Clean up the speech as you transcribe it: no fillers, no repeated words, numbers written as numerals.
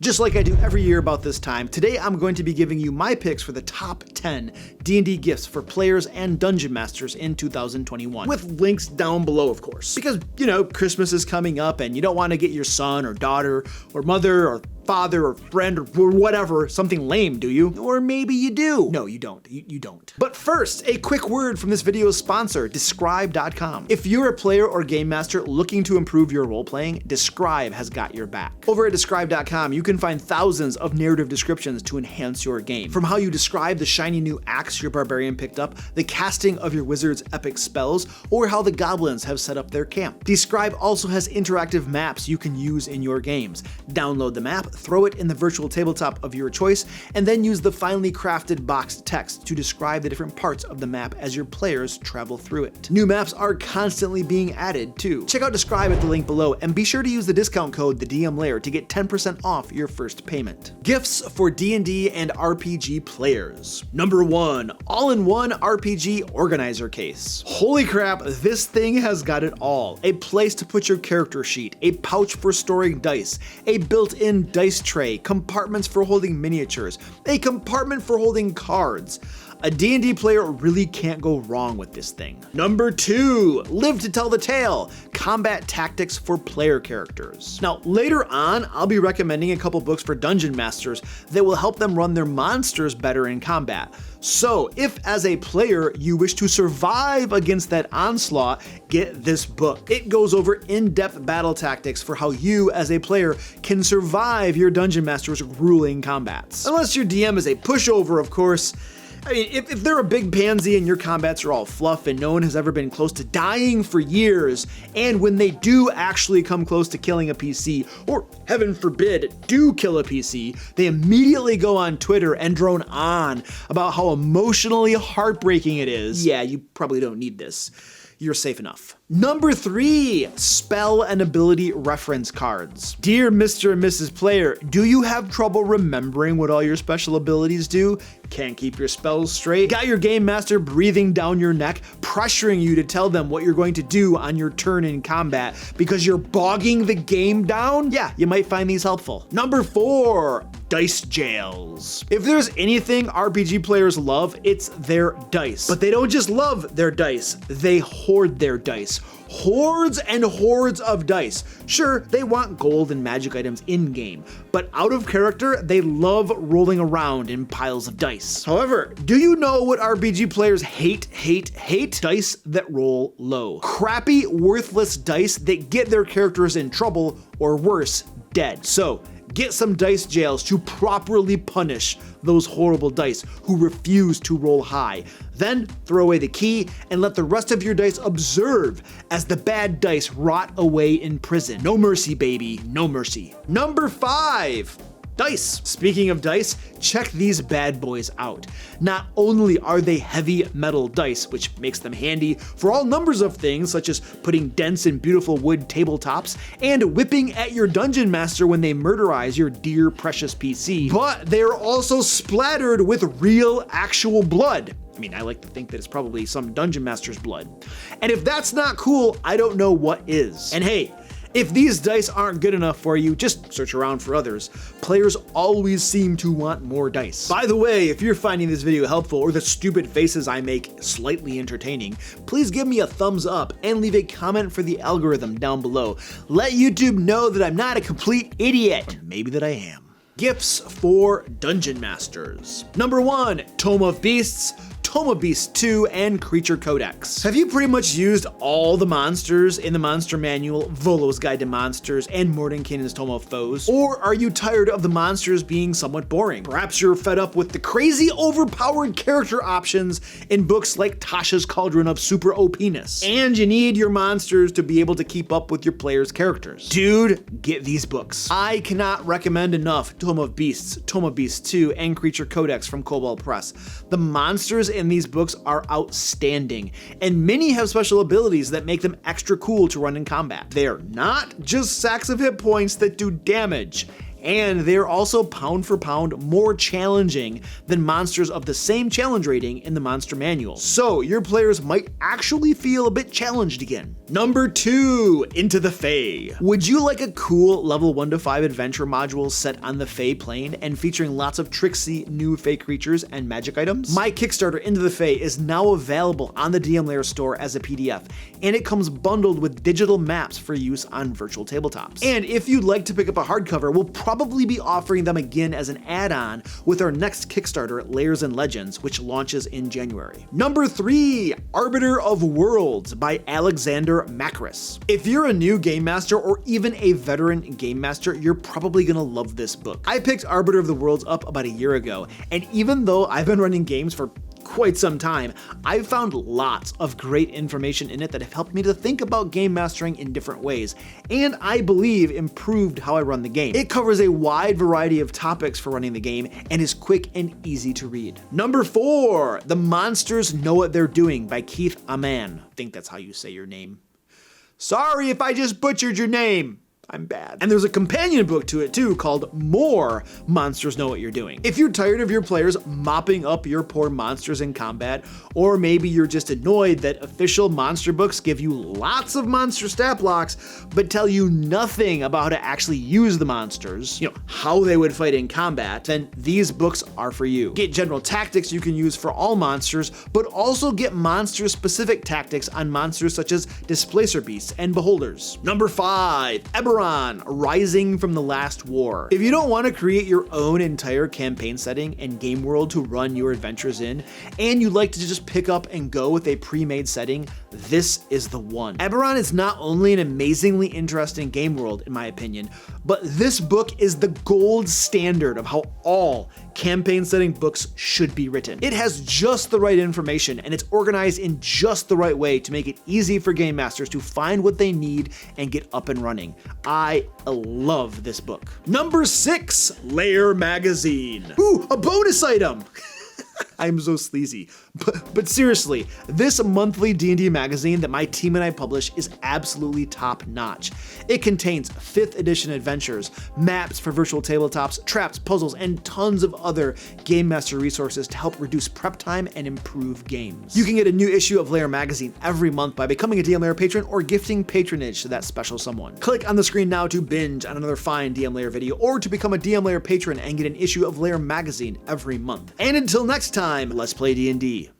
Just like I do every year about this time, today I'm going to be giving you my picks for the top 10 D&D gifts for players and dungeon masters in 2021, with links down below, of course. Because, you know, Christmas is coming up and you don't want to get your son or daughter or mother or father or friend or whatever something lame, do you? Or maybe you do. No, you don't. You don't. But first, a quick word from this video's sponsor, Describe.com. If you're a player or game master looking to improve your role-playing, Describe has got your back. Over at Describe.com, you can find thousands of narrative descriptions to enhance your game. From how you describe the shiny new axe your barbarian picked up, the casting of your wizard's epic spells, or how the goblins have set up their camp. Describe also has interactive maps you can use in your games. Download the map, throw it in the virtual tabletop of your choice, and then use the finely crafted boxed text to describe the different parts of the map as your players travel through it. New maps are constantly being added too. Check out Describe at the link below, and be sure to use the discount code TheDM to get 10% off your first payment. Gifts for D&D and RPG players. Number 1, all-in-one RPG organizer case. Holy crap, this thing has got it all. A place to put your character sheet, a pouch for storing dice, a built-in dice tray, compartments for holding miniatures, a compartment for holding cards. A D&D player really can't go wrong with this thing. Number 2, Live to Tell the Tale, combat tactics for player characters. Now, later on, I'll be recommending a couple books for dungeon masters that will help them run their monsters better in combat. So, if as a player you wish to survive against that onslaught, get this book. It goes over in-depth battle tactics for how you as a player can survive your dungeon master's grueling combats. Unless your DM is a pushover, of course. I mean, if they're a big pansy and your combats are all fluff and no one has ever been close to dying for years, and when they do actually come close to killing a PC, or heaven forbid, do kill a PC, they immediately go on Twitter and drone on about how emotionally heartbreaking it is. Yeah, you probably don't need this. You're safe enough. Number 3, spell and ability reference cards. Dear Mr. and Mrs. Player, do you have trouble remembering what all your special abilities do? Can't keep your spells straight? Got your game master breathing down your neck, pressuring you to tell them what you're going to do on your turn in combat because you're bogging the game down? Yeah, you might find these helpful. Number 4, dice jails. If there's anything RPG players love, it's their dice. But they don't just love their dice, they hoard their dice. Hordes and hordes of dice. Sure, they want gold and magic items in-game, but out of character, they love rolling around in piles of dice. However, do you know what RPG players hate? Dice that roll low. Crappy, worthless dice that get their characters in trouble, or worse, dead. So, get some dice jails to properly punish those horrible dice who refuse to roll high. Then throw away the key and let the rest of your dice observe as the bad dice rot away in prison. No mercy, baby, no mercy. Number 5. Dice. Speaking of dice, check these bad boys out. Not only are they heavy metal dice, which makes them handy for all numbers of things such as putting dents in beautiful wood tabletops and whipping at your dungeon master when they murderize your dear precious PC, but they're also splattered with real actual blood. I mean, I like to think that it's probably some dungeon master's blood. And if that's not cool, I don't know what is. And hey, if these dice aren't good enough for you, just search around for others. Players always seem to want more dice. By the way, if you're finding this video helpful or the stupid faces I make slightly entertaining, please give me a thumbs up and leave a comment for the algorithm down below. Let YouTube know that I'm not a complete idiot. Maybe that I am. Gifts for dungeon masters. Number 1, Tome of Beasts, Tome of Beasts 2, and Creature Codex. Have you pretty much used all the monsters in the Monster Manual, Volo's Guide to Monsters, and Mordenkainen's Tome of Foes? Or are you tired of the monsters being somewhat boring? Perhaps you're fed up with the crazy overpowered character options in books like Tasha's Cauldron of Super OP-ness, and you need your monsters to be able to keep up with your players' characters. Dude, get these books. I cannot recommend enough Tome of Beasts, Tome of Beasts 2, and Creature Codex from Cobalt Press. The monsters in these books are outstanding, and many have special abilities that make them extra cool to run in combat. They're not just sacks of hit points that do damage. And they're also pound for pound more challenging than monsters of the same challenge rating in the monster manual. So your players might actually feel a bit challenged again. Number 2, Into the Fae. Would you like a cool level 1 to 5 adventure module set on the Fae plane and featuring lots of tricksy new Fae creatures and magic items? My Kickstarter Into the Fae is now available on the DM Lair store as a PDF, and it comes bundled with digital maps for use on virtual tabletops. And if you'd like to pick up a hardcover, we'll probably be offering them again as an add-on with our next Kickstarter, Lairs and Legends, which launches in January. Number 3, Arbiter of Worlds by Alexander Macris. If you're a new game master or even a veteran game master, you're probably gonna love this book. I picked Arbiter of the Worlds up about a year ago, and even though I've been running games for quite some time, I've found lots of great information in it that have helped me to think about game mastering in different ways, and I believe improved how I run the game. It covers a wide variety of topics for running the game and is quick and easy to read. Number 4, The Monsters Know What They're Doing by Keith Ammann. I think that's how you say your name. Sorry if I just butchered your name. I'm bad. And there's a companion book to it too called More Monsters Know What You're Doing. If you're tired of your players mopping up your poor monsters in combat, or maybe you're just annoyed that official monster books give you lots of monster stat blocks, but tell you nothing about how to actually use the monsters, how they would fight in combat, then these books are for you. Get general tactics you can use for all monsters, but also get monster-specific tactics on monsters such as Displacer Beasts and Beholders. Number 5, EBERRON, Rising from the Last War. If you don't want to create your own entire campaign setting and game world to run your adventures in, and you'd like to just pick up and go with a pre-made setting, this is the one. EBERRON is not only an amazingly interesting game world, in my opinion, but this book is the gold standard of how all campaign setting books should be written. It has just the right information, and it's organized in just the right way to make it easy for game masters to find what they need and get up and running. I love this book. Number 6, Lair Magazine. Ooh, a bonus item! I'm so sleazy. But seriously, this monthly D&D magazine that my team and I publish is absolutely top notch. It contains 5th edition adventures, maps for virtual tabletops, traps, puzzles, and tons of other Game Master resources to help reduce prep time and improve games. You can get a new issue of Lair magazine every month by becoming a DM Lair patron or gifting patronage to that special someone. Click on the screen now to binge on another fine DM Lair video or to become a DM Lair patron and get an issue of Lair magazine every month. And until next time, let's play D&D.